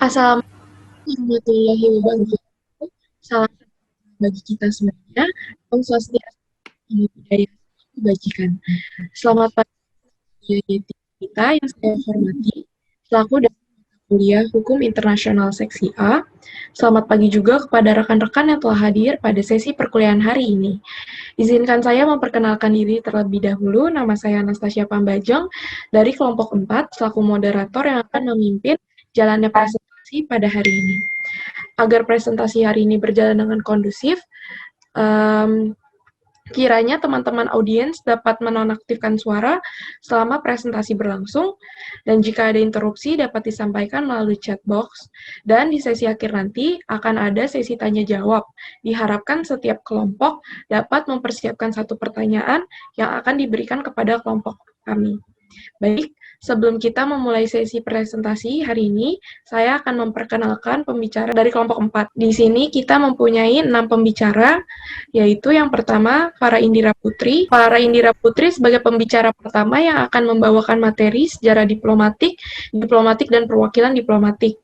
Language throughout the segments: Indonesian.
Assalamualaikum warahmatullahi wabarakatuh. Salam sejahtera bagi kita semuanya. Om Swastiastu, Namo Buddhaya, Salam Kebajikan. Selamat pagi Yeti kita yang saya hormati, selaku dari mata kuliah Hukum Internasional Seksi A. Selamat pagi juga kepada rekan-rekan yang telah hadir pada sesi perkuliahan hari ini. Izinkan saya memperkenalkan diri terlebih dahulu. Nama saya Anastasia Pambajeng dari kelompok 4, selaku moderator yang akan memimpin jalannya presentasi pada hari ini. Agar presentasi hari ini berjalan dengan kondusif, kiranya teman-teman audiens dapat menonaktifkan suara selama presentasi berlangsung, dan jika ada interupsi dapat disampaikan melalui chat box, dan di sesi akhir nanti akan ada sesi tanya-jawab. Diharapkan setiap kelompok dapat mempersiapkan satu pertanyaan yang akan diberikan kepada kelompok kami. Baik, sebelum kita memulai sesi presentasi hari ini, saya akan memperkenalkan pembicara dari kelompok 4. Di sini kita mempunyai 6 pembicara, yaitu yang pertama, Farah Indira Putri. Farah Indira Putri sebagai pembicara pertama yang akan membawakan materi sejarah diplomatik dan perwakilan diplomatik.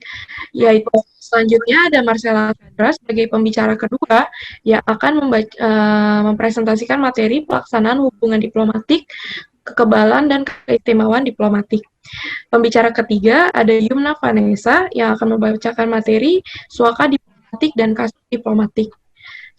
Yaitu selanjutnya ada Marcella Chandra sebagai pembicara kedua yang akan mempresentasikan materi pelaksanaan hubungan diplomatik, kekebalan dan keistimewaan diplomatik. Pembicara ketiga ada Yumna Vanessa yang akan membacakan materi suaka diplomatik dan kasus diplomatik.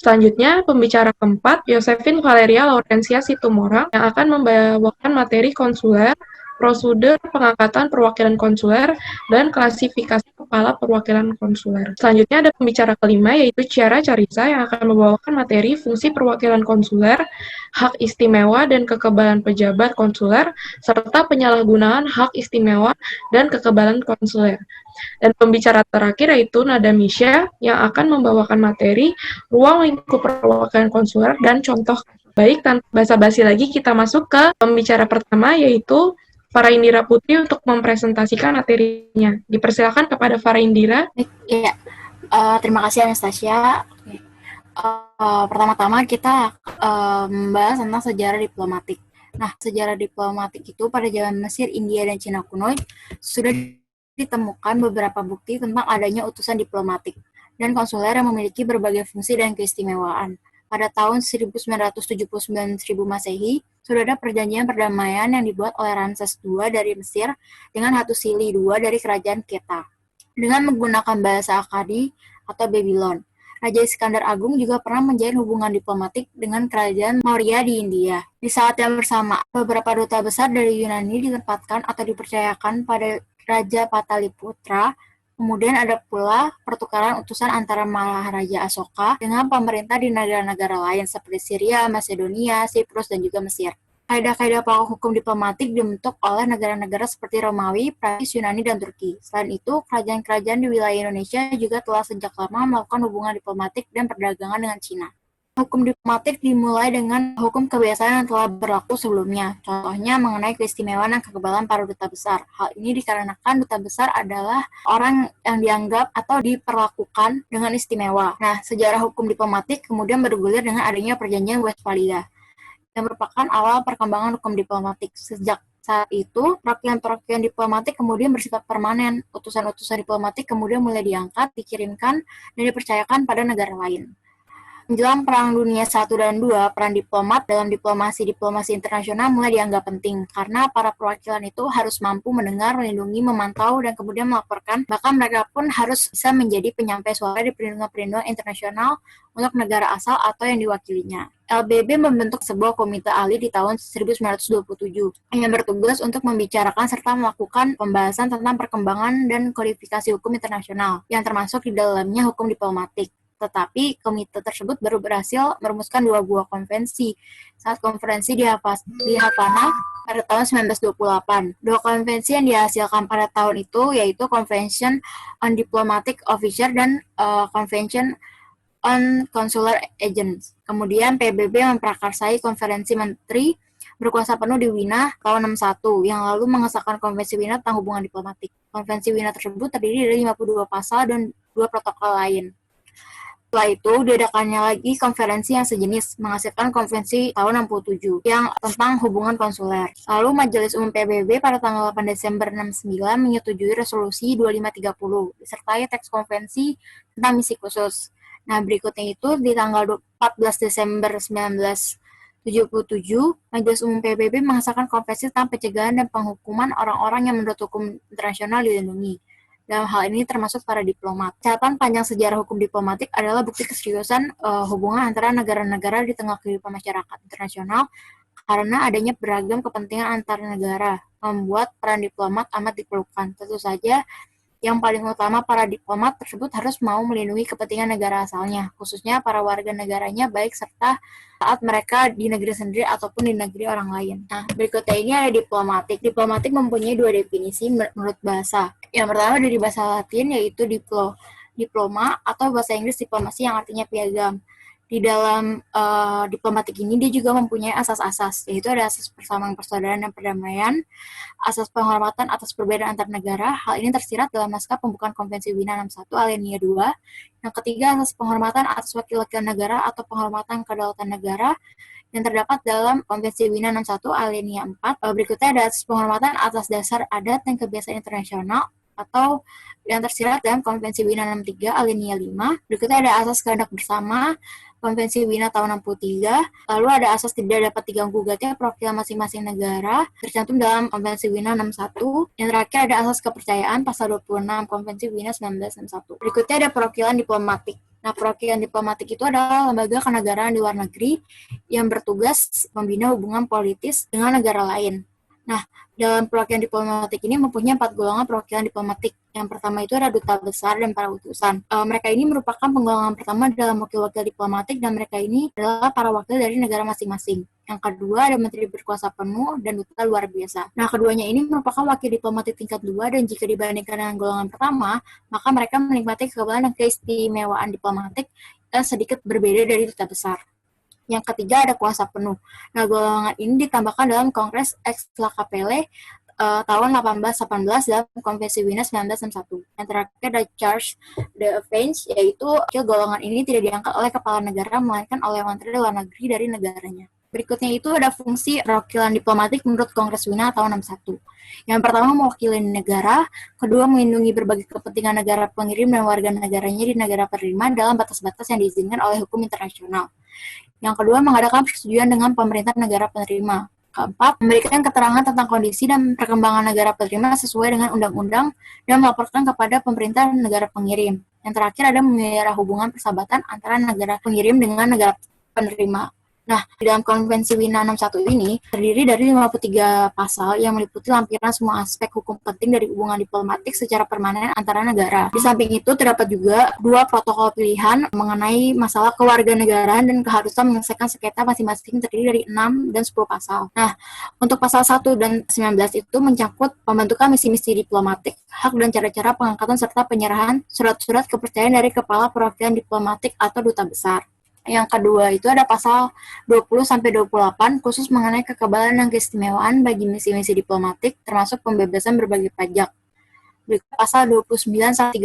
Selanjutnya, pembicara keempat, Josephine Valeria Laurencia Situmorang yang akan membawakan materi konsuler, prosedur pengangkatan perwakilan konsuler, dan klasifikasi kepala perwakilan konsuler. Selanjutnya ada pembicara kelima, yaitu Ciara Carisa yang akan membawakan materi fungsi perwakilan konsuler, hak istimewa dan kekebalan pejabat konsuler, serta penyalahgunaan hak istimewa dan kekebalan konsuler. Dan pembicara terakhir yaitu Nada Misha yang akan membawakan materi ruang lingkup perwakilan konsuler dan contoh. Baik, tanpa basa-basi lagi kita masuk ke pembicara pertama yaitu Farah Indira Putri untuk mempresentasikan materinya. Dipersilakan kepada Farah Indira. Iya, terima kasih Anastasia. Pertama-tama kita membahas tentang sejarah diplomatik. Nah, sejarah diplomatik itu pada zaman Mesir, India, dan Cina kuno sudah ditemukan beberapa bukti tentang adanya utusan diplomatik dan konsuler yang memiliki berbagai fungsi dan keistimewaan. Pada tahun 1979 Masehi, sudah ada perjanjian perdamaian yang dibuat oleh Ramses II dari Mesir dengan Hattusili II dari kerajaan Keta dengan menggunakan bahasa Akkadi atau Babylon. Raja Iskandar Agung juga pernah menjalin hubungan diplomatik dengan kerajaan Maurya di India. Di saat yang bersama, beberapa duta besar dari Yunani ditempatkan atau dipercayakan pada Raja Pataliputra. Kemudian ada pula pertukaran utusan antara Maharaja Asoka dengan pemerintah di negara-negara lain seperti Syria, Macedonia, Siprus, dan juga Mesir. Kaidah-kaidah pokok hukum diplomatik dibentuk oleh negara-negara seperti Romawi, Prancis, Yunani, dan Turki. Selain itu, kerajaan-kerajaan di wilayah Indonesia juga telah sejak lama melakukan hubungan diplomatik dan perdagangan dengan Cina. Hukum diplomatik dimulai dengan hukum kebiasaan yang telah berlaku sebelumnya, contohnya mengenai keistimewaan dan kekebalan para duta besar. Hal ini dikarenakan duta besar adalah orang yang dianggap atau diperlakukan dengan istimewa. Nah, sejarah hukum diplomatik kemudian bergulir dengan adanya perjanjian Westphalia, yang merupakan awal perkembangan hukum diplomatik. Sejak saat itu, perwakilan diplomatik kemudian bersifat permanen. Utusan-utusan diplomatik kemudian mulai diangkat, dikirimkan, dan dipercayakan pada negara lain. Menjelang Perang Dunia I dan II, peran diplomat dalam diplomasi internasional mulai dianggap penting, karena para perwakilan itu harus mampu mendengar, melindungi, memantau, dan kemudian melaporkan. Bahkan mereka pun harus bisa menjadi penyampai suara di perlindungan internasional untuk negara asal atau yang diwakilinya. LBB membentuk sebuah komite ahli di tahun 1927 yang bertugas untuk membicarakan serta melakukan pembahasan tentang perkembangan dan kodifikasi hukum internasional, yang termasuk di dalamnya hukum diplomatik. Tetapi komite tersebut baru berhasil merumuskan 2 buah konvensi saat konferensi di Havana pada tahun 1928. 2 konvensi yang dihasilkan pada tahun itu yaitu Convention on Diplomatic Officer dan Convention on Consular Agents. Kemudian PBB memprakarsai konferensi menteri berkuasa penuh di Wina tahun 61 yang lalu mengesahkan Konvensi Wina tentang hubungan diplomatik. Konvensi Wina tersebut terdiri dari 52 pasal dan 2 protokol lain. Setelah itu, diadakannya lagi konferensi yang sejenis, menghasilkan konvensi tahun 67 yang tentang hubungan konsuler. Lalu Majelis Umum PBB pada tanggal 8 Desember 69 menyetujui resolusi 2530, disertai teks konvensi tentang misi khusus. Nah, berikutnya itu di tanggal 14 Desember 1977, Majelis Umum PBB mengesahkan konvensi tentang pencegahan dan penghukuman orang-orang yang menurut hukum internasional dilindungi. Dalam hal ini termasuk para diplomat. Catatan panjang sejarah hukum diplomatik adalah bukti keseriusan hubungan antara negara-negara di tengah kehidupan masyarakat internasional karena adanya beragam kepentingan antar negara, membuat peran diplomat amat diperlukan. Tentu saja, yang paling utama para diplomat tersebut harus mau melindungi kepentingan negara asalnya, khususnya para warga negaranya baik serta saat mereka di negeri sendiri ataupun di negeri orang lain. Nah, berikutnya ini ada diplomatik. Diplomatik mempunyai dua definisi menurut bahasa. Yang pertama dari bahasa Latin yaitu diploma atau bahasa Inggris diplomasi yang artinya piagam. Di dalam diplomatik ini dia juga mempunyai asas-asas, yaitu ada asas persamaan persaudaraan dan perdamaian, asas penghormatan atas perbedaan antar negara. Hal ini tersirat dalam naskah pembukaan Konvensi Wina 61 alinea 2. Yang ketiga, asas penghormatan atas wakil-wakil negara atau penghormatan kedaulatan negara yang terdapat dalam Konvensi Wina 61 alinea 4. Berikutnya ada asas penghormatan atas dasar adat dan kebiasaan internasional atau yang tersirat dalam Konvensi Wina 63 alinea 5. Berikutnya ada asas kehendak bersama Konvensi Wina tahun 63, lalu ada asas tidak dapat diganggu gugatnya perwakilan masing-masing negara, tercantum dalam Konvensi Wina 61. Yang terakhir ada asas kepercayaan, pasal 26 Konvensi Wina 1961. Berikutnya ada perwakilan diplomatik. Nah, perwakilan diplomatik itu adalah lembaga kenegaraan di luar negeri yang bertugas membina hubungan politis dengan negara lain. Nah, dalam perwakilan diplomatik ini mempunyai 4 golongan perwakilan diplomatik. Yang pertama itu ada duta besar dan para utusan. Mereka ini merupakan penggolongan pertama dalam wakil-wakil diplomatik dan mereka ini adalah para wakil dari negara masing-masing. Yang kedua ada menteri berkuasa penuh dan duta luar biasa. Nah, keduanya ini merupakan wakil diplomatik tingkat 2 dan jika dibandingkan dengan golongan pertama, maka mereka menikmati kekebalan dan keistimewaan diplomatik yang sedikit berbeda dari duta besar. Yang ketiga ada kuasa penuh. Nah, golongan ini ditambahkan dalam Kongres Ex La Capelle tahun 1818 dalam Konvensi Wina 1961. Yang terakhir ada Charge d'Affaires, yaitu golongan ini tidak diangkat oleh kepala negara, melainkan oleh menteri luar negeri dari negaranya. Berikutnya itu ada fungsi perwakilan diplomatik menurut Kongres Wina tahun 61. Yang pertama mewakili negara, kedua melindungi berbagai kepentingan negara pengirim dan warga negaranya di negara penerima dalam batas-batas yang diizinkan oleh hukum internasional. Yang kedua, mengadakan persetujuan dengan pemerintah negara penerima. Keempat, memberikan keterangan tentang kondisi dan perkembangan negara penerima sesuai dengan undang-undang dan melaporkan kepada pemerintah negara pengirim. Yang terakhir ada memelihara hubungan persahabatan antara negara pengirim dengan negara penerima. Nah, di dalam Konvensi Wina 61 ini terdiri dari 53 pasal yang meliputi lampiran semua aspek hukum penting dari hubungan diplomatik secara permanen antara negara. Di samping itu terdapat juga 2 protokol pilihan mengenai masalah kewarganegaraan dan keharusan menyelesaikan sengketa masing-masing terdiri dari 6 dan 10 pasal. Nah, untuk pasal 1 dan 19 itu mencangkut pembentukan misi-misi diplomatik, hak dan cara-cara pengangkatan serta penyerahan surat-surat kepercayaan dari kepala perwakilan diplomatik atau duta besar. Yang kedua itu ada pasal 20-28 khusus mengenai kekebalan dan keistimewaan bagi misi-misi diplomatik termasuk pembebasan berbagai pajak. Berikut pasal 29-36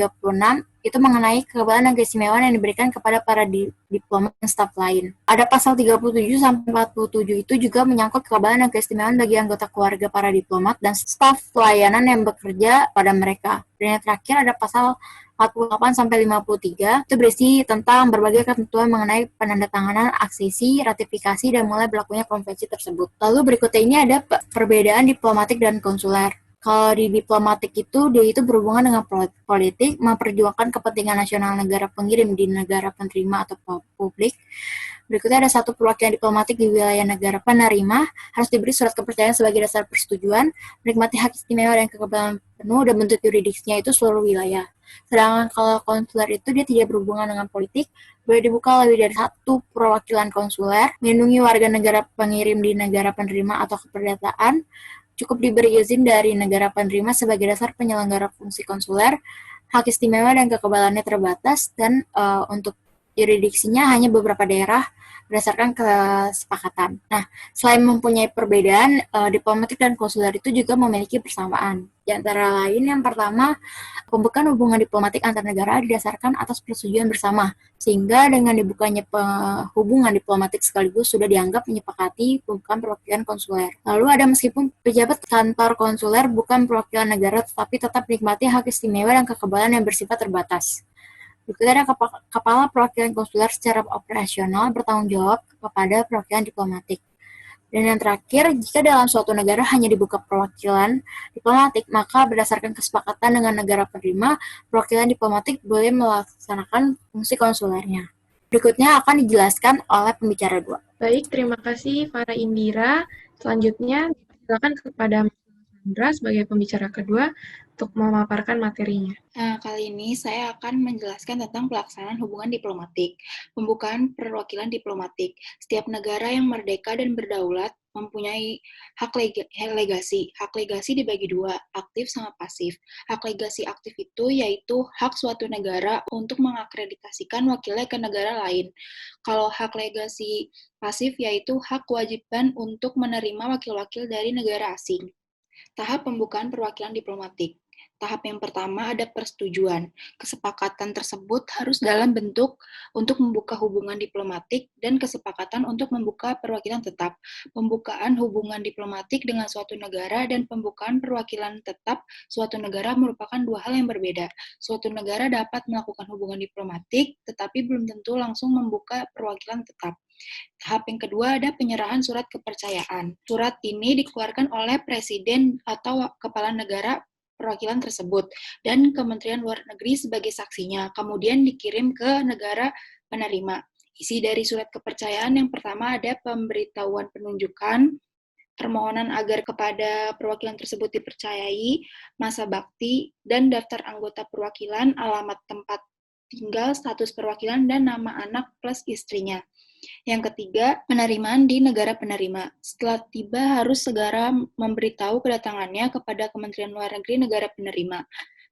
itu mengenai kekebalan dan keistimewaan yang diberikan kepada para diplomat dan staf lain. Ada pasal 37-47 itu juga menyangkut kekebalan dan keistimewaan bagi anggota keluarga para diplomat dan staf pelayanan yang bekerja pada mereka. Dan yang terakhir ada pasal 48-53 itu berisi tentang berbagai ketentuan mengenai penandatanganan, aksesi, ratifikasi, dan mulai berlakunya konvensi tersebut. Lalu berikutnya ini ada perbedaan diplomatik dan konsuler. Kalau di diplomatik itu, dia itu berhubungan dengan politik, memperjuangkan kepentingan nasional negara pengirim di negara penerima atau publik. Berikutnya ada 1 perwakilan diplomatik di wilayah negara penerima, harus diberi surat kepercayaan sebagai dasar persetujuan, menikmati hak istimewa dan kekebalan penuh, dan bentuk yuridisnya itu seluruh wilayah. Sedangkan kalau konsuler itu dia tidak berhubungan dengan politik, boleh dibuka lebih dari 1 perwakilan konsuler, melindungi warga negara pengirim di negara penerima atau keperdataan, cukup diberi izin dari negara penerima sebagai dasar penyelenggara fungsi konsuler, hak istimewa dan kekebalannya terbatas, dan untuk yurisdiksinya hanya beberapa daerah berdasarkan kesepakatan. Nah, selain mempunyai perbedaan, diplomatik dan konsuler itu juga memiliki persamaan. Di antara lain, yang pertama, pembukaan hubungan diplomatik antar negara didasarkan atas persetujuan bersama, sehingga dengan dibukanya hubungan diplomatik sekaligus sudah dianggap menyepakati pembukaan perwakilan konsuler. Lalu ada meskipun pejabat kantor konsuler bukan perwakilan negara, tetapi tetap menikmati hak istimewa dan kekebalan yang bersifat terbatas. Berikutnya ada kepala perwakilan konsuler secara operasional bertanggung jawab kepada perwakilan diplomatik. Dan yang terakhir, jika dalam suatu negara hanya dibuka perwakilan diplomatik, maka berdasarkan kesepakatan dengan negara penerima, perwakilan diplomatik boleh melaksanakan fungsi konsulernya. Berikutnya akan dijelaskan oleh pembicara 2. Baik, terima kasih para Indira. Selanjutnya, silakan kepada Sandra sebagai pembicara kedua untuk memaparkan materinya. Nah, kali ini saya akan menjelaskan tentang pelaksanaan hubungan diplomatik. Pembukaan perwakilan diplomatik. Setiap negara yang merdeka dan berdaulat mempunyai hak legasi. Hak legasi dibagi dua, aktif sama pasif. Hak legasi aktif itu yaitu hak suatu negara untuk mengakreditasikan wakilnya ke negara lain. Kalau hak legasi pasif yaitu hak kewajiban untuk menerima wakil-wakil dari negara asing. Tahap pembukaan perwakilan diplomatik. Tahap yang pertama ada persetujuan. Kesepakatan tersebut harus dalam bentuk untuk membuka hubungan diplomatik dan kesepakatan untuk membuka perwakilan tetap. Pembukaan hubungan diplomatik dengan suatu negara dan pembukaan perwakilan tetap suatu negara merupakan dua hal yang berbeda. Suatu negara dapat melakukan hubungan diplomatik, tetapi belum tentu langsung membuka perwakilan tetap. Tahap yang kedua ada penyerahan surat kepercayaan. Surat ini dikeluarkan oleh Presiden atau Kepala Negara perwakilan tersebut dan Kementerian Luar Negeri sebagai saksinya, kemudian dikirim ke negara penerima. Isi dari surat kepercayaan yang pertama ada pemberitahuan penunjukan, permohonan agar kepada perwakilan tersebut dipercayai, masa bakti, dan daftar anggota perwakilan, alamat tempat tinggal, status perwakilan, dan nama anak plus istrinya. Yang ketiga, penerimaan di negara penerima. Setelah tiba harus segera memberitahu kedatangannya kepada Kementerian Luar Negeri negara penerima.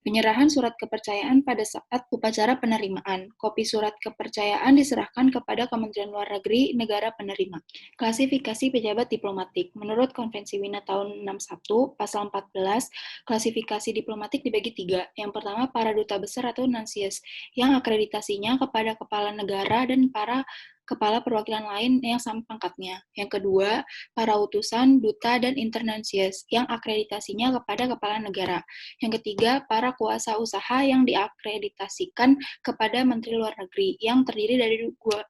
Penyerahan surat kepercayaan pada saat upacara penerimaan. Kopi surat kepercayaan diserahkan kepada Kementerian Luar Negeri negara penerima. Klasifikasi pejabat diplomatik. Menurut Konvensi Wina tahun 61, pasal 14, klasifikasi diplomatik dibagi 3. Yang pertama, para duta besar atau nuntius, yang akreditasinya kepada kepala negara dan para kepala perwakilan lain yang sama pangkatnya. Yang kedua, para utusan, duta, dan internuntius yang akreditasinya kepada kepala negara. Yang ketiga, para kuasa usaha yang diakreditasikan kepada Menteri Luar Negeri yang terdiri dari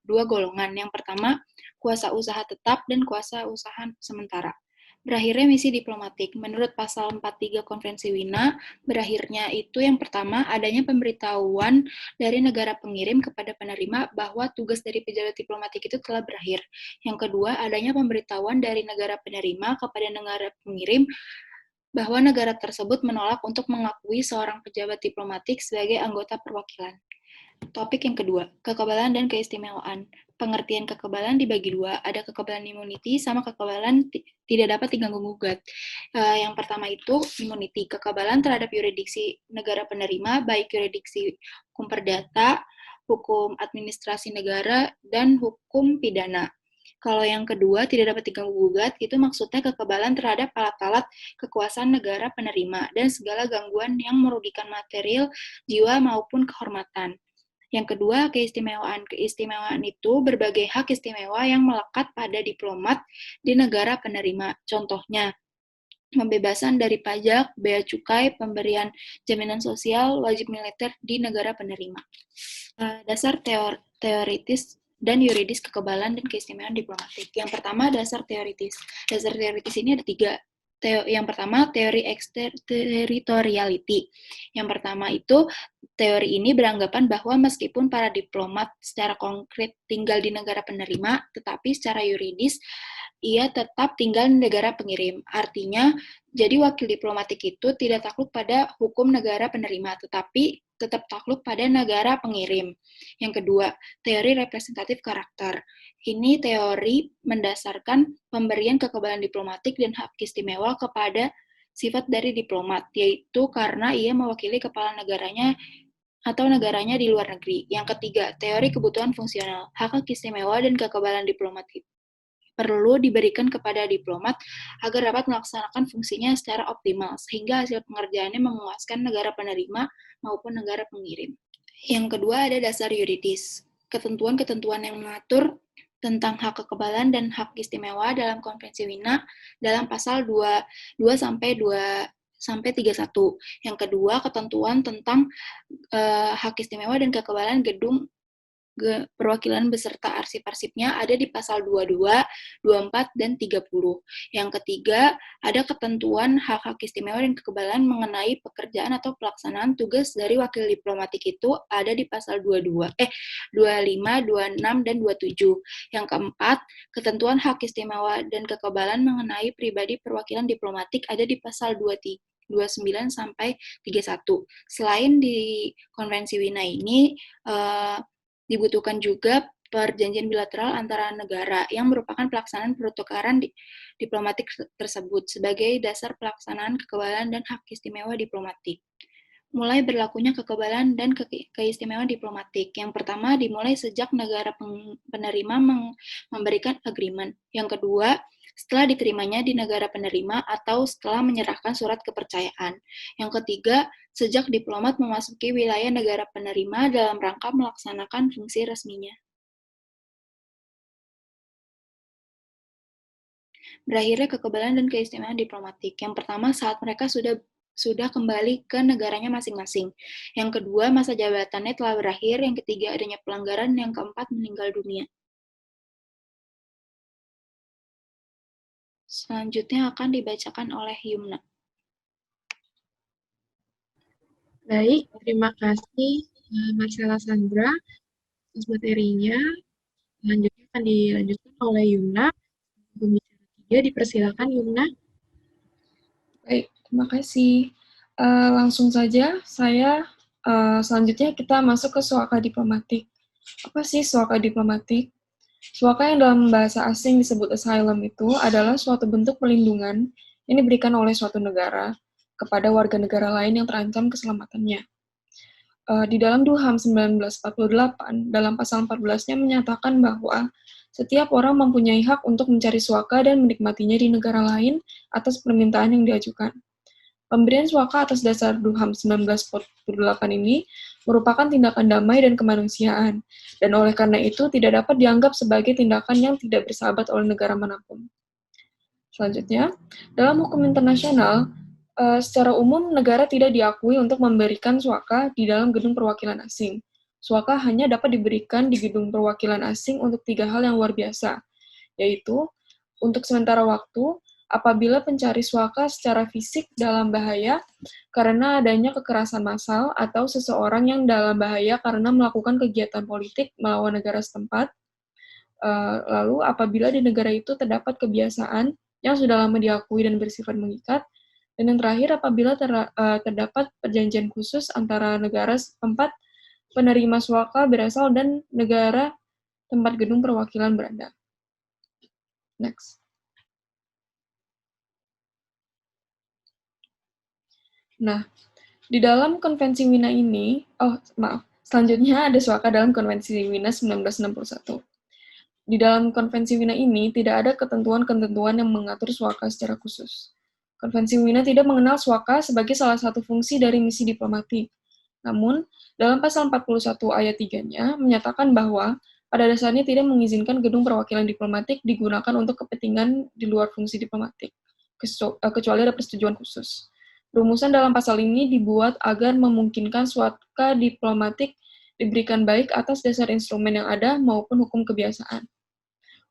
dua golongan. Yang pertama, kuasa usaha tetap dan kuasa usaha sementara. Berakhirnya misi diplomatik. Menurut pasal 43 Konvensi Wina, berakhirnya itu yang pertama, adanya pemberitahuan dari negara pengirim kepada penerima bahwa tugas dari pejabat diplomatik itu telah berakhir. Yang kedua, adanya pemberitahuan dari negara penerima kepada negara pengirim bahwa negara tersebut menolak untuk mengakui seorang pejabat diplomatik sebagai anggota perwakilan. Topik yang kedua, kekebalan dan keistimewaan. Pengertian kekebalan dibagi dua, ada kekebalan immunity sama kekebalan tidak dapat diganggu-gugat. Yang pertama itu immunity, kekebalan terhadap yurisdiksi negara penerima, baik yurisdiksi hukum perdata, hukum administrasi negara, dan hukum pidana. Kalau yang kedua tidak dapat diganggu-gugat, itu maksudnya kekebalan terhadap alat-alat kekuasaan negara penerima dan segala gangguan yang merugikan material, jiwa, maupun kehormatan. Yang kedua, keistimewaan. Keistimewaan itu berbagai hak istimewa yang melekat pada diplomat di negara penerima. Contohnya, pembebasan dari pajak, bea cukai, pemberian jaminan sosial, wajib militer di negara penerima. Dasar teoritis dan yuridis kekebalan dan keistimewaan diplomatik. Yang pertama, dasar teoritis. Dasar teoritis ini ada 3. Yang pertama, teori extraterritoriality. Yang pertama itu, teori ini beranggapan bahwa meskipun para diplomat secara konkret tinggal di negara penerima, tetapi secara yuridis ia tetap tinggal di negara pengirim. Artinya, jadi wakil diplomatik itu tidak takluk pada hukum negara penerima, tetapi tetap takluk pada negara pengirim. Yang kedua, teori representatif karakter. Ini teori mendasarkan pemberian kekebalan diplomatik dan hak istimewa kepada sifat dari diplomat, yaitu karena ia mewakili kepala negaranya atau negaranya di luar negeri. Yang ketiga, teori kebutuhan fungsional. Hak istimewa dan kekebalan diplomatik perlu diberikan kepada diplomat agar dapat melaksanakan fungsinya secara optimal, sehingga hasil pengerjaannya memuaskan negara penerima maupun negara pengirim. Yang kedua ada dasar yuridis. Ketentuan-ketentuan yang mengatur tentang hak kekebalan dan hak istimewa dalam Konvensi Wina dalam pasal 22 sampai 31. Yang kedua, ketentuan tentang hak istimewa dan kekebalan gedung perwakilan beserta arsip-arsipnya ada di pasal 22, 24, dan 30. Yang ketiga, ada ketentuan hak-hak istimewa dan kekebalan mengenai pekerjaan atau pelaksanaan tugas dari wakil diplomatik itu ada di pasal 25, 26, dan 27. Yang keempat, ketentuan hak istimewa dan kekebalan mengenai pribadi perwakilan diplomatik ada di pasal 29 sampai 31. Selain di Konvensi Wina ini, dibutuhkan juga perjanjian bilateral antara negara yang merupakan pelaksanaan pertukaran diplomatik tersebut sebagai dasar pelaksanaan kekebalan dan hak istimewa diplomatik. Mulai berlakunya kekebalan dan keistimewaan diplomatik. Yang pertama dimulai sejak negara penerima memberikan agreement. Yang kedua, setelah diterimanya di negara penerima atau setelah menyerahkan surat kepercayaan. Yang ketiga, sejak diplomat memasuki wilayah negara penerima dalam rangka melaksanakan fungsi resminya. Berakhirnya kekebalan dan keistimewaan diplomatik. Yang pertama, saat mereka sudah kembali ke negaranya masing-masing. Yang kedua, masa jabatannya telah berakhir. Yang ketiga, adanya pelanggaran. Yang keempat, meninggal dunia. Selanjutnya akan dibacakan oleh Yumna. Baik, terima kasih Marcella Sandra atas materinya. Selanjutnya akan dilanjutkan oleh Yumna. Pembicara 3, dipersilakan Yumna. Baik, terima kasih. Langsung saja, selanjutnya kita masuk ke suaka diplomatik. Apa sih suaka diplomatik? Suaka yang dalam bahasa asing disebut asylum itu adalah suatu bentuk perlindungan yang diberikan oleh suatu negara kepada warga negara lain yang terancam keselamatannya. Di dalam DUHAM 1948, dalam pasal 14-nya menyatakan bahwa setiap orang mempunyai hak untuk mencari suaka dan menikmatinya di negara lain atas permintaan yang diajukan. Pemberian suaka atas dasar DUHAM 1948 ini merupakan tindakan damai dan kemanusiaan, dan oleh karena itu tidak dapat dianggap sebagai tindakan yang tidak bersahabat oleh negara manapun. Selanjutnya, dalam hukum internasional, secara umum negara tidak diakui untuk memberikan suaka di dalam gedung perwakilan asing. Suaka hanya dapat diberikan di gedung perwakilan asing untuk 3 hal yang luar biasa, yaitu untuk sementara waktu, apabila pencari suaka secara fisik dalam bahaya karena adanya kekerasan massal atau seseorang yang dalam bahaya karena melakukan kegiatan politik melawan negara setempat. Lalu apabila di negara itu terdapat kebiasaan yang sudah lama diakui dan bersifat mengikat. Dan yang terakhir apabila terdapat perjanjian khusus antara negara setempat penerima suaka berasal dan negara tempat gedung perwakilan berada. Next. Nah, di dalam Konvensi Wina ini, selanjutnya ada suaka dalam Konvensi Wina 1961. Di dalam Konvensi Wina ini tidak ada ketentuan-ketentuan yang mengatur suaka secara khusus. Konvensi Wina tidak mengenal suaka sebagai salah satu fungsi dari misi diplomatik. Namun, dalam pasal 41 ayat 3-nya menyatakan bahwa pada dasarnya tidak mengizinkan gedung perwakilan diplomatik digunakan untuk kepentingan di luar fungsi diplomatik, kecuali ada persetujuan khusus. Rumusan dalam pasal ini dibuat agar memungkinkan suaka diplomatik diberikan baik atas dasar instrumen yang ada maupun hukum kebiasaan.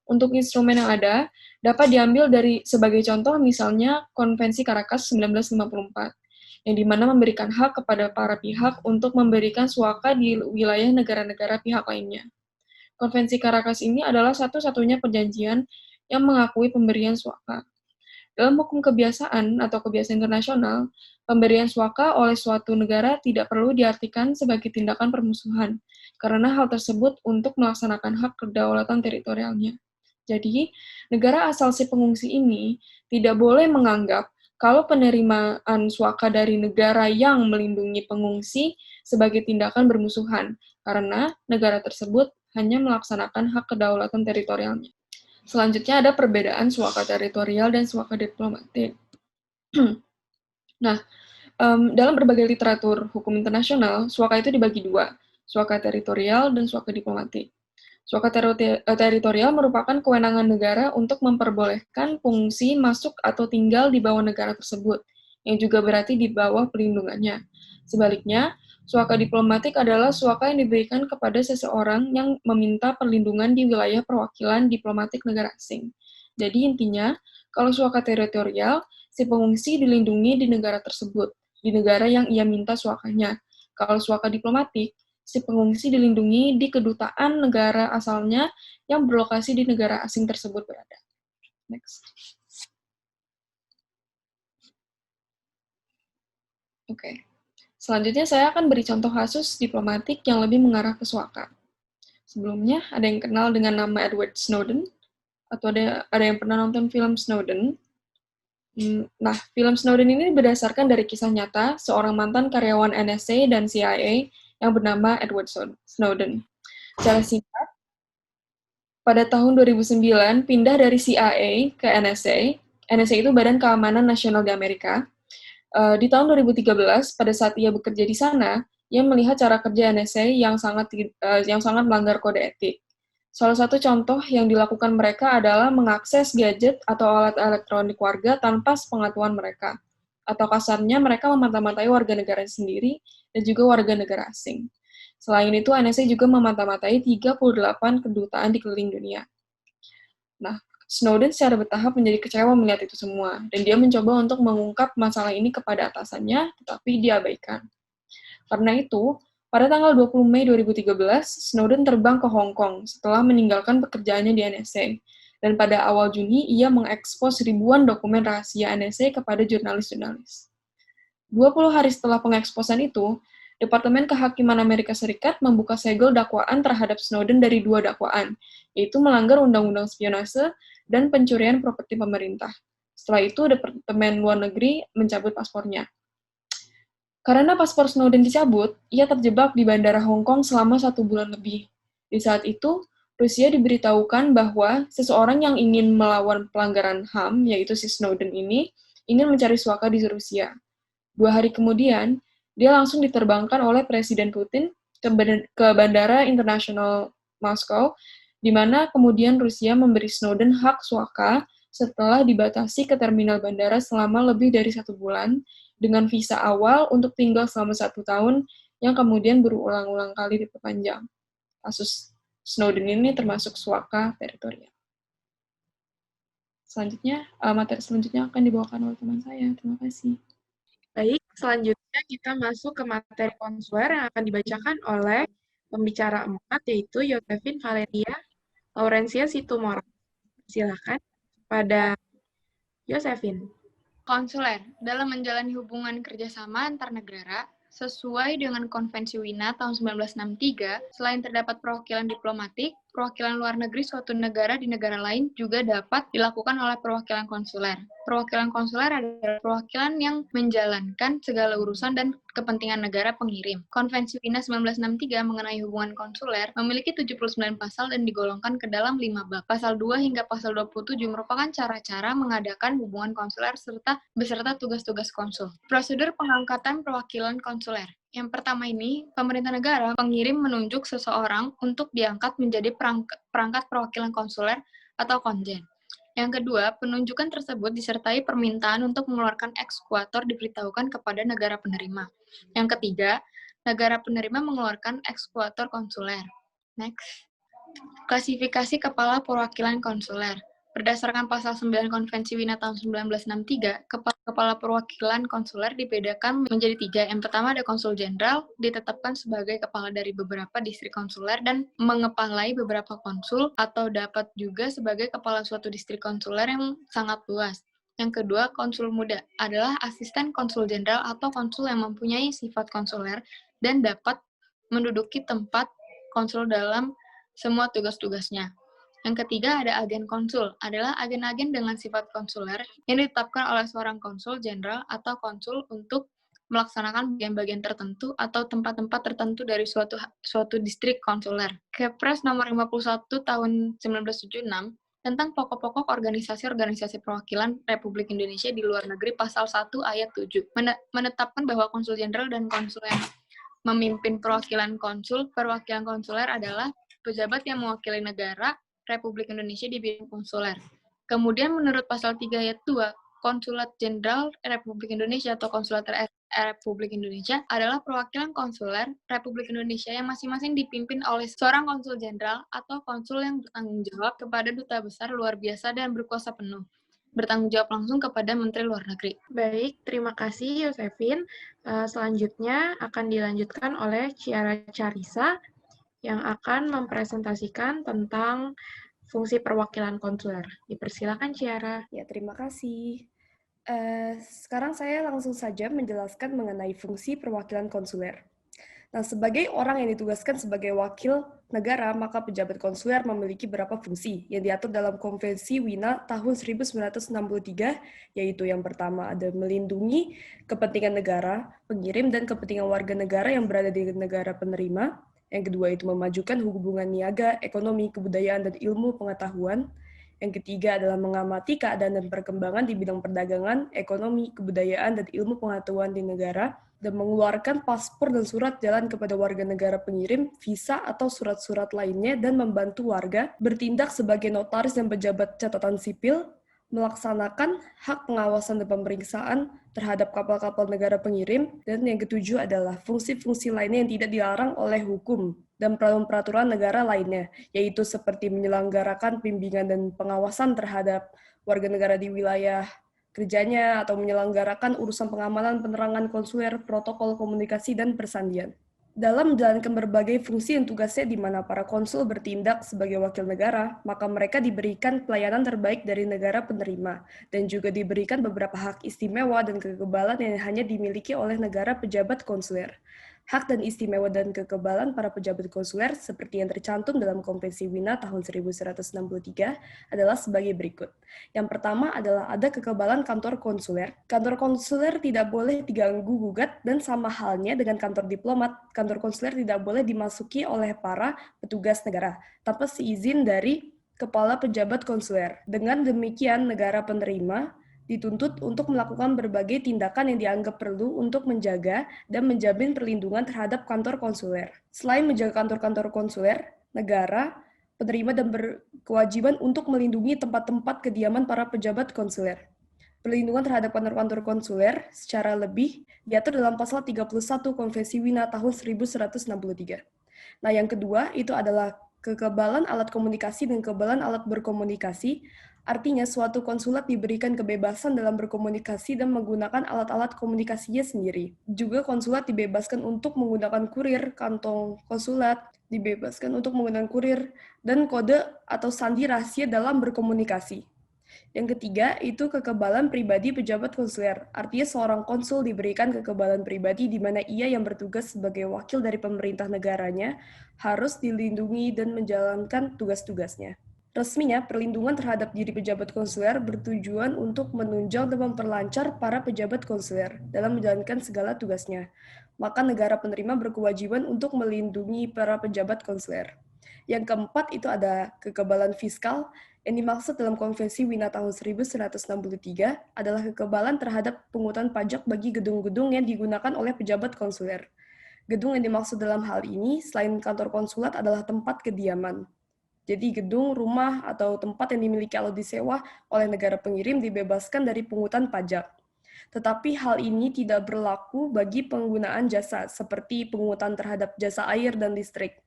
Untuk instrumen yang ada, dapat diambil dari sebagai contoh misalnya Konvensi Caracas 1954, yang dimana memberikan hak kepada para pihak untuk memberikan suaka di wilayah negara-negara pihak lainnya. Konvensi Caracas ini adalah satu-satunya perjanjian yang mengakui pemberian suaka. Dalam hukum kebiasaan atau kebiasaan internasional, pemberian suaka oleh suatu negara tidak perlu diartikan sebagai tindakan permusuhan, karena hal tersebut untuk melaksanakan hak kedaulatan teritorialnya. Jadi, negara asal si pengungsi ini tidak boleh menganggap kalau penerimaan suaka dari negara yang melindungi pengungsi sebagai tindakan bermusuhan, karena negara tersebut hanya melaksanakan hak kedaulatan teritorialnya. Selanjutnya ada perbedaan suaka teritorial dan suaka diplomatik. Nah, dalam berbagai literatur hukum internasional, suaka itu dibagi dua, suaka teritorial dan suaka diplomatik. Suaka teritorial merupakan kewenangan negara untuk memperbolehkan pengungsi masuk atau tinggal di bawah negara tersebut, yang juga berarti di bawah pelindungannya. Sebaliknya, suaka diplomatik adalah suaka yang diberikan kepada seseorang yang meminta perlindungan di wilayah perwakilan diplomatik negara asing. Jadi intinya, kalau suaka teritorial, si pengungsi dilindungi di negara tersebut, di negara yang ia minta suakanya. Kalau suaka diplomatik, si pengungsi dilindungi di kedutaan negara asalnya yang berlokasi di negara asing tersebut berada. Next. Oke. Selanjutnya saya akan beri contoh kasus diplomatik yang lebih mengarah ke suaka. Sebelumnya, ada yang kenal dengan nama Edward Snowden? Atau ada yang pernah nonton film Snowden? Nah, film Snowden ini berdasarkan dari kisah nyata seorang mantan karyawan NSA dan CIA yang bernama Edward Snowden. Secara singkat, pada tahun 2009 pindah dari CIA ke NSA. NSA itu Badan Keamanan Nasional di Amerika. Di tahun 2013, pada saat ia bekerja di sana, ia melihat cara kerja NSA yang sangat melanggar kode etik. Salah satu contoh yang dilakukan mereka adalah mengakses gadget atau alat elektronik warga tanpa sepengetahuan mereka. Atau kasarnya, mereka memata-matai warga negara sendiri dan juga warga negara asing. Selain itu, NSA juga memata-matai 38 kedutaan di keliling dunia. Nah, Snowden secara bertahap menjadi kecewa melihat itu semua, dan dia mencoba untuk mengungkap masalah ini kepada atasannya, tetapi diabaikan. Karena itu, pada tanggal 20 Mei 2013, Snowden terbang ke Hong Kong setelah meninggalkan pekerjaannya di NSA. Dan pada awal Juni, ia mengekspos ribuan dokumen rahasia NSA kepada jurnalis-jurnalis. 20 hari setelah pengeksposan itu, Departemen Kehakiman Amerika Serikat membuka segel dakwaan terhadap Snowden dari 2 dakwaan, yaitu melanggar Undang-Undang Spionase dan pencurian properti pemerintah. Setelah itu, Departemen Luar Negeri mencabut paspornya. Karena paspor Snowden dicabut, ia terjebak di Bandara Hong Kong selama 1 bulan lebih. Di saat itu, Rusia diberitahukan bahwa seseorang yang ingin melawan pelanggaran HAM, yaitu si Snowden ini, ingin mencari suaka di Rusia. 2 hari kemudian, dia langsung diterbangkan oleh Presiden Putin ke Bandara Internasional Moskow, di mana kemudian Rusia memberi Snowden hak suaka setelah dibatasi ke terminal bandara selama lebih dari 1 bulan, dengan visa awal untuk tinggal selama 1 tahun, yang kemudian berulang-ulang kali diperpanjang. Kasus Snowden ini termasuk suaka teritorial. Selanjutnya, materi selanjutnya akan dibawakan oleh teman saya. Terima kasih. Baik, selanjutnya kita masuk ke materi konsuler yang akan dibacakan oleh pembicara 4, yaitu Yosefin Valeria Laurencia Situmorang. Silakan pada Yosefin. Konsuler, dalam menjalani hubungan kerjasama antar negara, sesuai dengan Konvensi Wina tahun 1963, selain terdapat perwakilan diplomatik, perwakilan luar negeri suatu negara di negara lain juga dapat dilakukan oleh perwakilan konsuler. Perwakilan konsuler adalah perwakilan yang menjalankan segala urusan dan kepentingan negara pengirim. Konvensi Wina 1963 mengenai hubungan konsuler memiliki 79 pasal dan digolongkan ke dalam 5 bab. Pasal 2 hingga pasal 27 merupakan cara-cara mengadakan hubungan konsuler beserta tugas-tugas konsul. Prosedur pengangkatan perwakilan konsuler. Yang pertama ini, pemerintah negara pengirim menunjuk seseorang untuk diangkat menjadi perangkat perwakilan konsuler atau konjen. Yang kedua, penunjukan tersebut disertai permintaan untuk mengeluarkan eksekuator diberitahukan kepada negara penerima. Yang ketiga, negara penerima mengeluarkan eksekuator konsuler. Next. Klasifikasi kepala perwakilan konsuler. Berdasarkan pasal 9 Konvensi Wina tahun 1963, kepala perwakilan konsuler dibedakan menjadi 3. Yang pertama ada konsul jenderal, ditetapkan sebagai kepala dari beberapa distrik konsuler dan mengepalai beberapa konsul, atau dapat juga sebagai kepala suatu distrik konsuler yang sangat luas. Yang kedua, konsul muda adalah asisten konsul jenderal atau konsul yang mempunyai sifat konsuler dan dapat menduduki tempat konsul dalam semua tugas-tugasnya. Yang ketiga ada agen konsul, adalah agen-agen dengan sifat konsuler yang ditetapkan oleh seorang konsul jenderal atau konsul untuk melaksanakan bagian-bagian tertentu atau tempat-tempat tertentu dari suatu distrik konsuler. Kepres nomor 51 tahun 1976 tentang pokok-pokok organisasi-organisasi perwakilan Republik Indonesia di luar negeri pasal 1 ayat 7 menetapkan bahwa konsul jenderal dan konsul yang memimpin perwakilan konsuler adalah pejabat yang mewakili negara Republik Indonesia di bidang konsuler. Kemudian menurut pasal 3 ayat 2, Konsulat Jenderal Republik Indonesia atau Konsulat Republik Indonesia adalah perwakilan konsuler Republik Indonesia yang masing-masing dipimpin oleh seorang konsul jenderal atau konsul yang bertanggung jawab kepada duta besar luar biasa dan berkuasa penuh, bertanggung jawab langsung kepada Menteri Luar Negeri. Baik, terima kasih Yosefin. Selanjutnya akan dilanjutkan oleh Ciara Carisa yang akan mempresentasikan tentang fungsi perwakilan konsuler. Dipersilakan Ciara. Ya, terima kasih. Sekarang saya langsung saja menjelaskan mengenai fungsi perwakilan konsuler. Nah, sebagai orang yang ditugaskan sebagai wakil negara, maka pejabat konsuler memiliki beberapa fungsi yang diatur dalam Konvensi Wina tahun 1963, yaitu yang pertama ada melindungi kepentingan negara, pengirim, dan kepentingan warga negara yang berada di negara penerima. Yang kedua itu memajukan hubungan niaga, ekonomi, kebudayaan, dan ilmu pengetahuan. Yang ketiga adalah mengamati keadaan dan perkembangan di bidang perdagangan, ekonomi, kebudayaan, dan ilmu pengetahuan di negara, dan mengeluarkan paspor dan surat jalan kepada warga negara pengirim, visa atau surat-surat lainnya, dan membantu warga bertindak sebagai notaris dan pejabat catatan sipil, melaksanakan hak pengawasan dan pemeriksaan terhadap kapal-kapal negara pengirim, dan yang ketujuh adalah fungsi-fungsi lainnya yang tidak dilarang oleh hukum dan peraturan negara lainnya, yaitu seperti menyelenggarakan bimbingan dan pengawasan terhadap warga negara di wilayah kerjanya, atau menyelenggarakan urusan pengamanan, penerangan konsuler, protokol komunikasi, dan persandian. Dalam menjalankan berbagai fungsi dan tugasnya di mana para konsul bertindak sebagai wakil negara, maka mereka diberikan pelayanan terbaik dari negara penerima, dan juga diberikan beberapa hak istimewa dan kekebalan yang hanya dimiliki oleh negara pejabat konsuler. Hak dan istimewa dan kekebalan para pejabat konsuler seperti yang tercantum dalam Konvensi Wina tahun 1963 adalah sebagai berikut. Yang pertama adalah ada kekebalan kantor konsuler. Kantor konsuler tidak boleh diganggu-gugat, dan sama halnya dengan kantor diplomat, kantor konsuler tidak boleh dimasuki oleh para petugas negara tanpa seizin dari kepala pejabat konsuler. Dengan demikian, negara penerima dituntut untuk melakukan berbagai tindakan yang dianggap perlu untuk menjaga dan menjamin perlindungan terhadap kantor konsuler. Selain menjaga kantor-kantor konsuler, negara penerima dan berkewajiban untuk melindungi tempat-tempat kediaman para pejabat konsuler. Perlindungan terhadap kantor-kantor konsuler secara lebih diatur dalam pasal 31 Konvensi Wina tahun 1163. Nah, yang kedua itu adalah kekebalan alat komunikasi dan kekebalan alat berkomunikasi. Artinya, suatu konsulat diberikan kebebasan dalam berkomunikasi dan menggunakan alat-alat komunikasinya sendiri. Juga konsulat dibebaskan untuk menggunakan kurir, kantong konsulat dibebaskan untuk menggunakan kurir, dan kode atau sandi rahasia dalam berkomunikasi. Yang ketiga, itu kekebalan pribadi pejabat konsuler. Artinya, seorang konsul diberikan kekebalan pribadi di mana ia yang bertugas sebagai wakil dari pemerintah negaranya harus dilindungi dan menjalankan tugas-tugasnya. Resminya, perlindungan terhadap diri pejabat konsuler bertujuan untuk menunjang dan memperlancar para pejabat konsuler dalam menjalankan segala tugasnya. Maka negara penerima berkewajiban untuk melindungi para pejabat konsuler. Yang keempat itu ada kekebalan fiskal. Yang dimaksud dalam Konvensi Wina tahun 1963 adalah kekebalan terhadap pungutan pajak bagi gedung-gedung yang digunakan oleh pejabat konsuler. Gedung yang dimaksud dalam hal ini selain kantor konsulat adalah tempat kediaman. Jadi gedung, rumah, atau tempat yang dimiliki atau disewa oleh negara pengirim dibebaskan dari pungutan pajak. Tetapi hal ini tidak berlaku bagi penggunaan jasa, seperti pungutan terhadap jasa air dan listrik.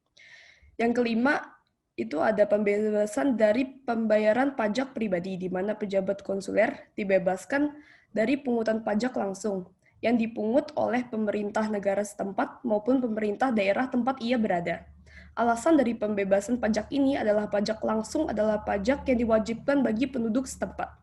Yang kelima, itu ada pembebasan dari pembayaran pajak pribadi, di mana pejabat konsuler dibebaskan dari pungutan pajak langsung, yang dipungut oleh pemerintah negara setempat maupun pemerintah daerah tempat ia berada. Alasan dari pembebasan pajak ini adalah pajak langsung adalah pajak yang diwajibkan bagi penduduk setempat.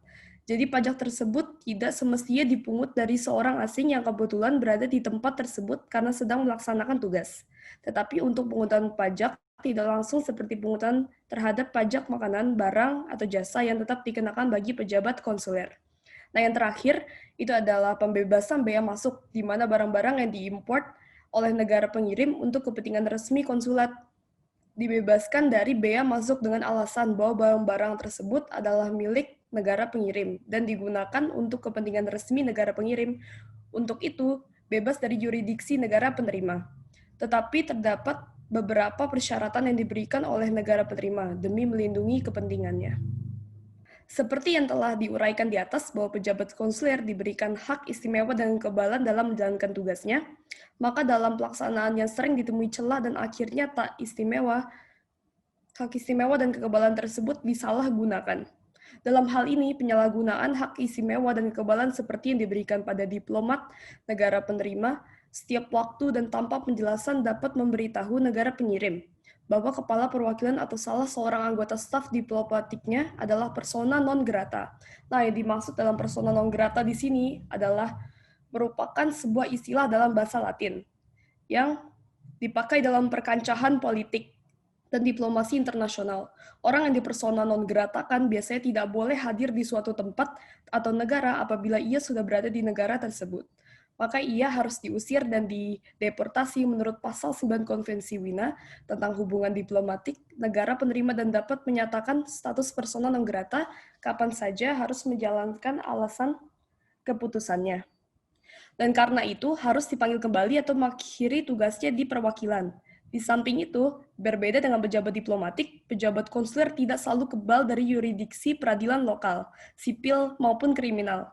Jadi pajak tersebut tidak semestinya dipungut dari seorang asing yang kebetulan berada di tempat tersebut karena sedang melaksanakan tugas. Tetapi untuk pungutan pajak tidak langsung seperti pungutan terhadap pajak makanan, barang, atau jasa yang tetap dikenakan bagi pejabat konsuler. Nah, yang terakhir itu adalah pembebasan bea masuk, di mana barang-barang yang diimport oleh negara pengirim untuk kepentingan resmi konsulat dibebaskan dari bea masuk dengan alasan bahwa barang-barang tersebut adalah milik negara pengirim dan digunakan untuk kepentingan resmi negara pengirim. Untuk itu, bebas dari yurisdiksi negara penerima. Tetapi terdapat beberapa persyaratan yang diberikan oleh negara penerima demi melindungi kepentingannya. Seperti yang telah diuraikan di atas bahwa pejabat konsuler diberikan hak istimewa dan kekebalan dalam menjalankan tugasnya, maka dalam pelaksanaan yang sering ditemui celah dan akhirnya tak istimewa, hak istimewa dan kekebalan tersebut disalahgunakan. Dalam hal ini, penyalahgunaan hak istimewa dan kekebalan seperti yang diberikan pada diplomat negara penerima, setiap waktu dan tanpa penjelasan dapat memberitahu negara pengirim bahwa kepala perwakilan atau salah seorang anggota staf diplomatiknya adalah persona non grata. Nah, yang dimaksud dalam persona non grata di sini adalah merupakan sebuah istilah dalam bahasa Latin yang dipakai dalam perkancahan politik dan diplomasi internasional. Orang yang dipersona non grata kan biasanya tidak boleh hadir di suatu tempat atau negara apabila ia sudah berada di negara tersebut. Maka ia harus diusir dan dideportasi menurut pasal 9 Konvensi Wina tentang hubungan diplomatik negara penerima dan dapat menyatakan status persona non grata kapan saja harus menjalankan alasan keputusannya. Dan karena itu harus dipanggil kembali atau mengakhiri tugasnya di perwakilan. Di samping itu, berbeda dengan pejabat diplomatik, pejabat konsuler tidak selalu kebal dari yurisdiksi peradilan lokal, sipil maupun kriminal.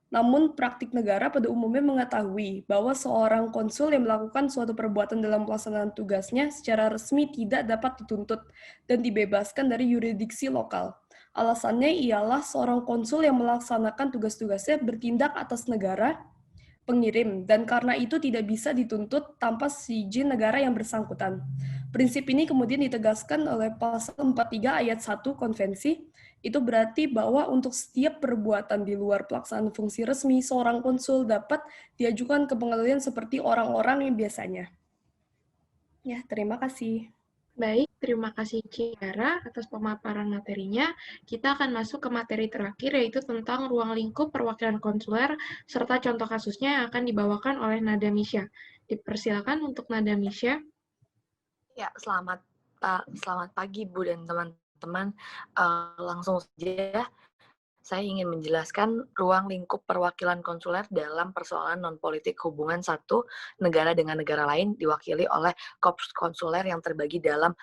Namun, praktik negara pada umumnya mengetahui bahwa seorang konsul yang melakukan suatu perbuatan dalam pelaksanaan tugasnya secara resmi tidak dapat dituntut dan dibebaskan dari yurisdiksi lokal. Alasannya ialah seorang konsul yang melaksanakan tugas-tugasnya bertindak atas negara pengirim, dan karena itu tidak bisa dituntut tanpa izin negara yang bersangkutan. Prinsip ini kemudian ditegaskan oleh pasal 43 ayat 1 konvensi. Itu berarti bahwa untuk setiap perbuatan di luar pelaksanaan fungsi resmi, seorang konsul dapat diajukan ke pengadilan seperti orang-orang yang biasanya. Ya, terima kasih. Baik, terima kasih Ciara atas pemaparan materinya. Kita akan masuk ke materi terakhir, yaitu tentang ruang lingkup perwakilan konsuler, serta contoh kasusnya yang akan dibawakan oleh Nada Misha. Dipersilakan untuk Nada Misha. Ya, selamat pagi Bu dan teman-teman. Langsung saja, saya ingin menjelaskan ruang lingkup perwakilan konsuler dalam persoalan non-politik hubungan satu negara dengan negara lain diwakili oleh korps konsuler yang terbagi dalam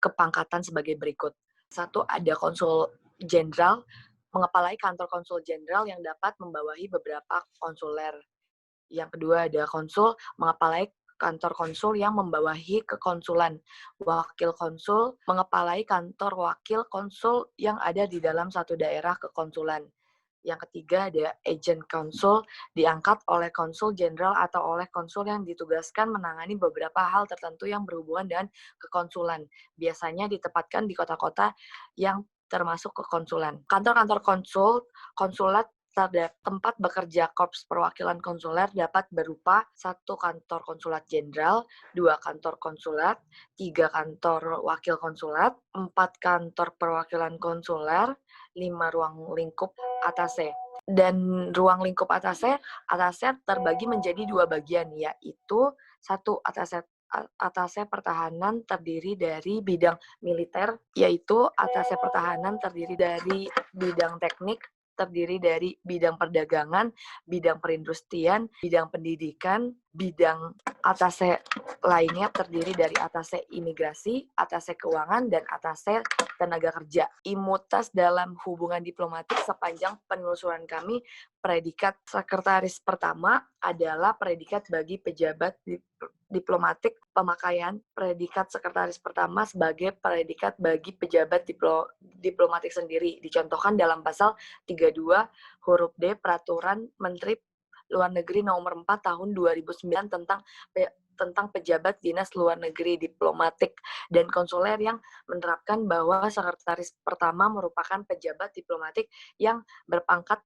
kepangkatan sebagai berikut. Satu, ada konsul jenderal, mengepalai kantor konsul jenderal yang dapat membawahi beberapa konsuler. Yang kedua, ada konsul, mengepalai kantor konsul yang membawahi kekonsulan. Wakil konsul mengepalai kantor wakil konsul yang ada di dalam satu daerah kekonsulan. Yang ketiga, ada agent konsul, diangkat oleh konsul jenderal atau oleh konsul yang ditugaskan menangani beberapa hal tertentu yang berhubungan dengan kekonsulan. Biasanya ditempatkan di kota-kota yang termasuk kekonsulan. Kantor-kantor konsulat tempat bekerja korps perwakilan konsuler dapat berupa 1 kantor konsulat jenderal, 2 kantor konsulat, 3 kantor wakil konsulat, 4 kantor perwakilan konsuler, 5 ruang lingkup atase. Dan ruang lingkup atase terbagi menjadi 2 bagian, yaitu 1 atase pertahanan terdiri dari bidang militer, yaitu atase pertahanan terdiri dari bidang teknik, terdiri dari bidang perdagangan, bidang perindustrian, bidang pendidikan, bidang atase lainnya terdiri dari atase imigrasi, atase keuangan, dan atase tenaga kerja. Imutas dalam hubungan diplomatik sepanjang penelusuran kami, predikat sekretaris pertama adalah predikat bagi pejabat diplomatik. Pemakaian predikat sekretaris pertama sebagai predikat bagi pejabat diplomatik sendiri dicontohkan dalam pasal 32 huruf D Peraturan Menteri Luar Negeri Nomor 4 Tahun 2009 tentang pejabat dinas luar negeri, diplomatik, dan konsuler yang menerapkan bahwa sekretaris pertama merupakan pejabat diplomatik yang berpangkat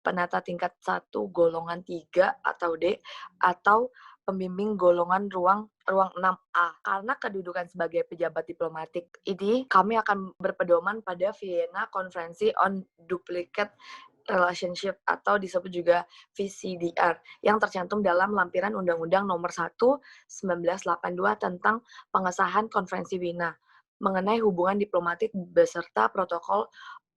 penata tingkat 1 golongan 3 atau D, atau pembimbing golongan ruang 6A. Karena kedudukan sebagai pejabat diplomatik ini, kami akan berpedoman pada Vienna Conference on Duplicate Relationship atau disebut juga VCDR yang tercantum dalam lampiran Undang-Undang Nomor 1 1982 tentang pengesahan Konferensi Wina mengenai hubungan diplomatik beserta protokol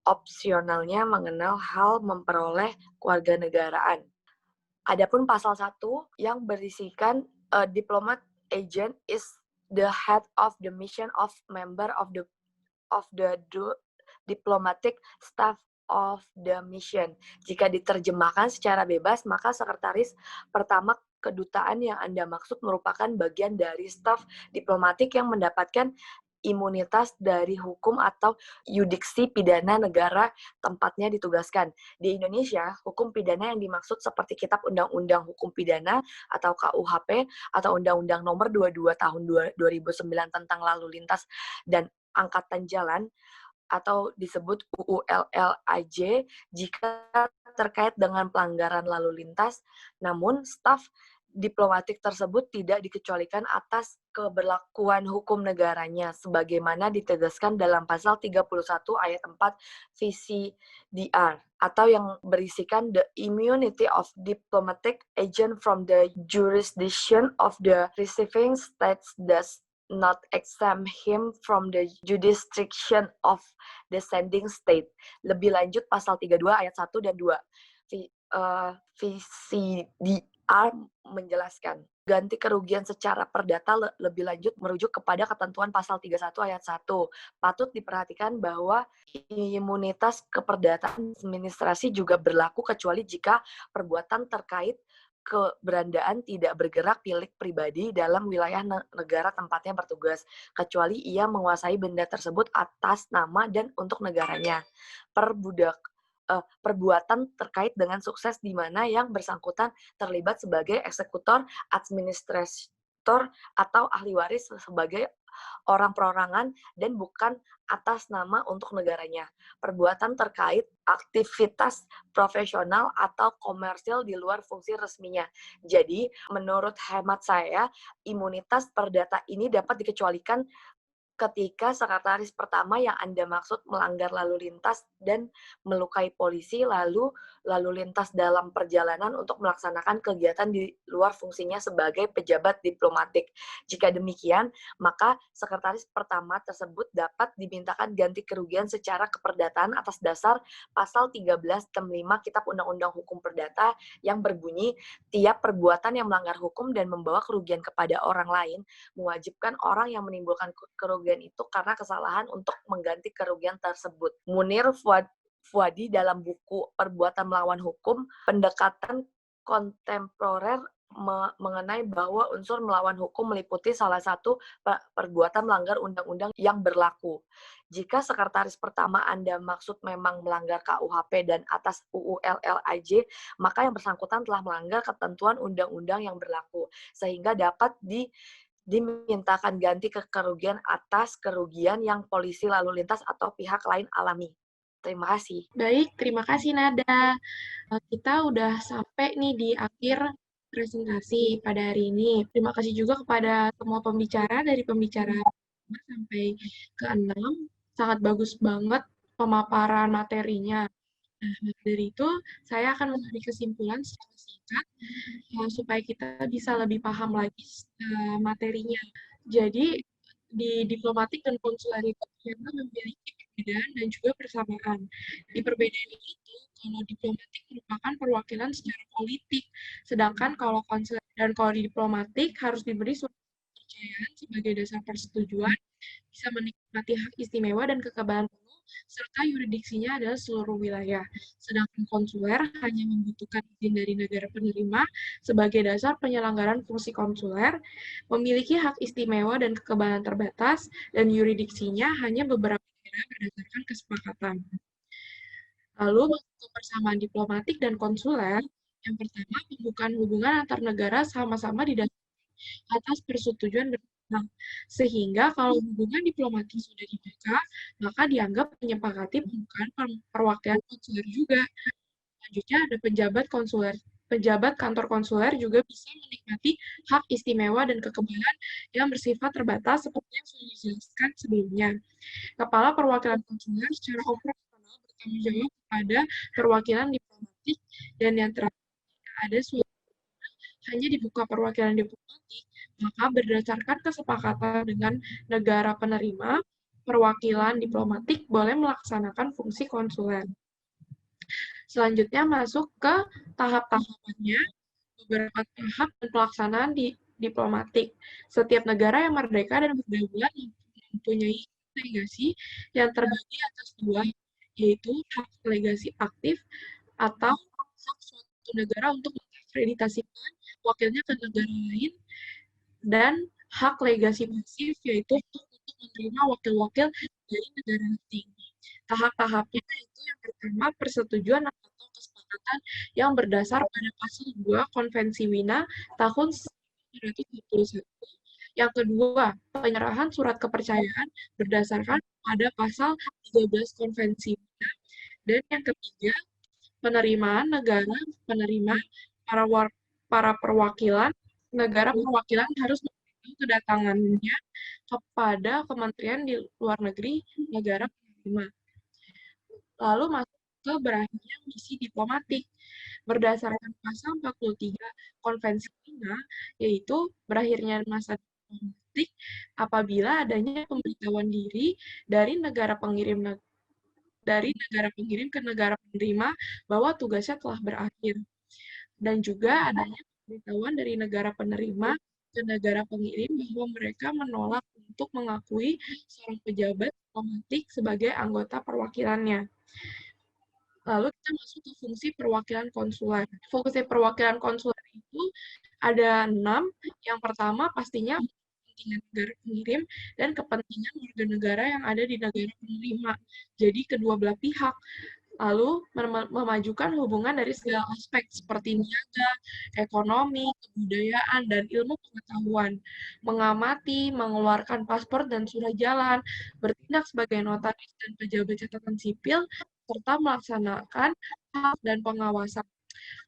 opsionalnya mengenal hal memperoleh kewarganegaraan. Adapun pasal 1 yang berisikan diplomat agent is the head of the mission of member of the diplomatic staff of the mission. Jika diterjemahkan secara bebas, maka sekretaris pertama kedutaan yang Anda maksud merupakan bagian dari staf diplomatik yang mendapatkan imunitas dari hukum atau yudiksi pidana negara tempatnya ditugaskan. Di Indonesia, hukum pidana yang dimaksud seperti Kitab Undang-Undang Hukum Pidana atau KUHP atau Undang-Undang Nomor 22 Tahun 2009 tentang Lalu Lintas dan Angkatan Jalan atau disebut UULLAJ jika terkait dengan pelanggaran lalu lintas, namun staf diplomatik tersebut tidak dikecualikan atas keberlakuan hukum negaranya sebagaimana ditegaskan dalam pasal 31 ayat 4 VCDR atau yang berisikan the immunity of diplomatic agent from the jurisdiction of the receiving states does not exempt him from the jurisdiction of the sending state. Lebih lanjut pasal 32 ayat 1 dan 2 VCDR menjelaskan ganti kerugian secara perdata lebih lanjut merujuk kepada ketentuan pasal 31 ayat 1. Patut diperhatikan bahwa imunitas keperdataan administrasi juga berlaku kecuali jika perbuatan terkait keberandaan tidak bergerak milik pribadi dalam wilayah negara tempatnya bertugas, kecuali ia menguasai benda tersebut atas nama dan untuk negaranya. Perbuatan terkait dengan sukses di mana yang bersangkutan terlibat sebagai eksekutor, administrator, atau ahli waris sebagai orang perorangan dan bukan atas nama untuk negaranya. Perbuatan terkait aktivitas profesional atau komersil di luar fungsi resminya. Jadi, menurut hemat saya, imunitas perdata ini dapat dikecualikan ketika sekretaris pertama yang Anda maksud melanggar lalu lintas dan melukai polisi lalu lintas dalam perjalanan untuk melaksanakan kegiatan di luar fungsinya sebagai pejabat diplomatik. Jika demikian, maka sekretaris pertama tersebut dapat dimintakan ganti kerugian secara keperdataan atas dasar pasal 13 tem 5 Kitab Undang-Undang Hukum Perdata yang berbunyi tiap perbuatan yang melanggar hukum dan membawa kerugian kepada orang lain mewajibkan orang yang menimbulkan kerugian itu karena kesalahan untuk mengganti kerugian tersebut. Munir Fuadi dalam buku Perbuatan Melawan Hukum, pendekatan kontemporer mengenai bahwa unsur melawan hukum meliputi salah satu perbuatan melanggar undang-undang yang berlaku. Jika sekretaris pertama Anda maksud memang melanggar KUHP dan atas UULLAJ, maka yang bersangkutan telah melanggar ketentuan undang-undang yang berlaku, sehingga dapat dimintakan ganti kerugian atas kerugian yang polisi lalu lintas atau pihak lain alami. Terima kasih. Baik, terima kasih Nada. Kita udah sampai nih di akhir presentasi pada hari ini. Terima kasih juga kepada semua pembicara dari pembicara 5 sampai ke 6. Sangat bagus banget pemaparan materinya. Nah, dari itu, saya akan memberi kesimpulan secara singkat supaya kita bisa lebih paham lagi materinya. Jadi, di diplomatik dan konsuler itu ternyata memiliki perbedaan dan juga persamaan. Di perbedaan itu, kalau diplomatik merupakan perwakilan secara politik, sedangkan kalau konsuler dan kalau di diplomatik harus diberi suatu kepercayaan sebagai dasar persetujuan, bisa menikmati hak istimewa dan kekebalan penuh, serta yuridiksinya adalah seluruh wilayah. Sedangkan konsuler hanya membutuhkan izin dari negara penerima sebagai dasar penyelenggaraan fungsi konsuler, memiliki hak istimewa dan kekebalan terbatas, dan yuridiksinya hanya beberapa daerah berdasarkan kesepakatan. Lalu, untuk persamaan diplomatik dan konsuler, yang pertama, pembukaan hubungan antar negara sama-sama didasarkan atas persetujuan bersama. Sehingga kalau hubungan diplomatik sudah dibuka, maka dianggap menyepakati pembukaan perwakilan konsuler juga. Selanjutnya ada pejabat konsuler. Pejabat kantor konsuler juga bisa menikmati hak istimewa dan kekebalan yang bersifat terbatas seperti yang sudah dijelaskan sebelumnya. Kepala perwakilan konsuler secara operasional bertanggung jawab kepada perwakilan diplomatik, dan yang terakhir ada hanya dibuka perwakilan diplomatik, maka berdasarkan kesepakatan dengan negara penerima, perwakilan diplomatik boleh melaksanakan fungsi konsuler. Selanjutnya masuk ke tahap-tahapannya, beberapa tahap dan pelaksanaan diplomatik. Setiap negara yang merdeka dan berdaulat mempunyai legasi yang terbagi atas dua, yaitu hak legasi aktif atau hak suatu negara untuk mengakreditasikan wakilnya ke negara lain, dan hak legasi pasif, yaitu untuk menerima wakil-wakil dari negara asing. Tahap-tahapnya yaitu yang pertama, persetujuan atau kesepakatan yang berdasar pada pasal 2 Konvensi Wina tahun 1921. Yang kedua, penyerahan surat kepercayaan berdasarkan pada pasal 13 Konvensi Wina. Dan yang ketiga, penerimaan negara penerima para perwakilan, negara perwakilan harus memberitahu kedatangannya kepada kementerian di luar negeri negara penerima. Lalu masuk ke berakhirnya misi diplomatik. Berdasarkan pasal 43 Konvensi Wina, yaitu berakhirnya masa diplomatik apabila adanya pemberitahuan diri dari negara pengirim ke negara penerima bahwa tugasnya telah berakhir. Dan juga adanya pemberitahuan dari negara penerima ke negara pengirim bahwa mereka menolak untuk mengakui seorang pejabat diplomatik sebagai anggota perwakilannya. Lalu kita masuk ke fungsi perwakilan konsuler. Fungsi perwakilan konsuler itu ada 6. Yang pertama pastinya kepentingan negara pengirim dan kepentingan warga negara yang ada di negara penerima. Jadi kedua belah pihak. Lalu memajukan hubungan dari segala aspek seperti niaga, ekonomi, kebudayaan, dan ilmu pengetahuan. Mengamati, mengeluarkan paspor dan surat jalan, bertindak sebagai notaris dan pejabat catatan sipil, serta melaksanakan hak dan pengawasan.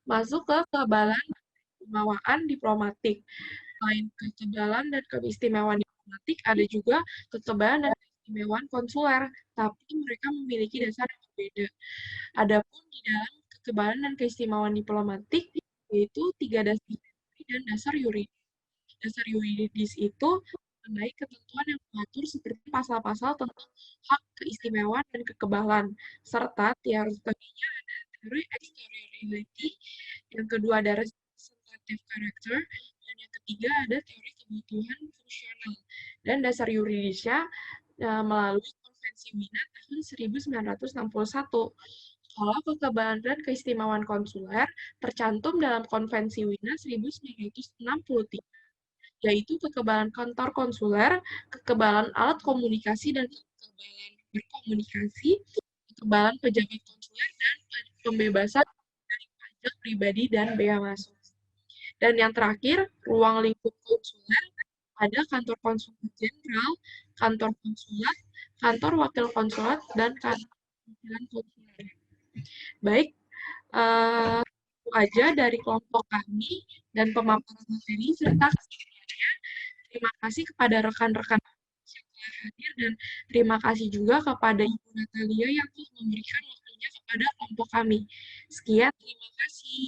Masuk ke keistimewaan diplomatik. Selain kekebalan dan keistimewaan diplomatik, ada juga kekebalan dan keistimewaan konsuler, tapi mereka memiliki dasar yang berbeda. Adapun di dalam kekebalan dan keistimewaan diplomatik, yaitu 3 dasar dan dasar yuridis. Dasar yuridis itu mengenai ketentuan yang mengatur seperti pasal-pasal tentang hak keistimewaan dan kekebalan, serta teorinya ada teori exteriority, yang kedua ada representative character, dan yang ketiga ada teori kebutuhan fungsional. Dan dasar yuridisnya melalui Konvensi Wina tahun 1961. Kalau kekebalan dan keistimewaan konsuler tercantum dalam Konvensi Wina 1963, yaitu kekebalan kantor konsuler, kekebalan alat komunikasi dan kekebalan berkomunikasi, kekebalan pejabat konsuler, dan pembebasan dari pajak pribadi dan bea masuk. Dan yang terakhir, ruang lingkup konsuler, ada kantor konsulat jenderal, kantor konsulat, kantor wakil konsulat, dan kantor perwakilan konsuler. Baik, itu aja dari kelompok kami dan pemaparan materi serta kesimpulannya. Terima kasih kepada rekan-rekan yang telah hadir, dan terima kasih juga kepada Ibu Natalia yang telah memberikan waktunya kepada kelompok kami. Sekian, terima kasih.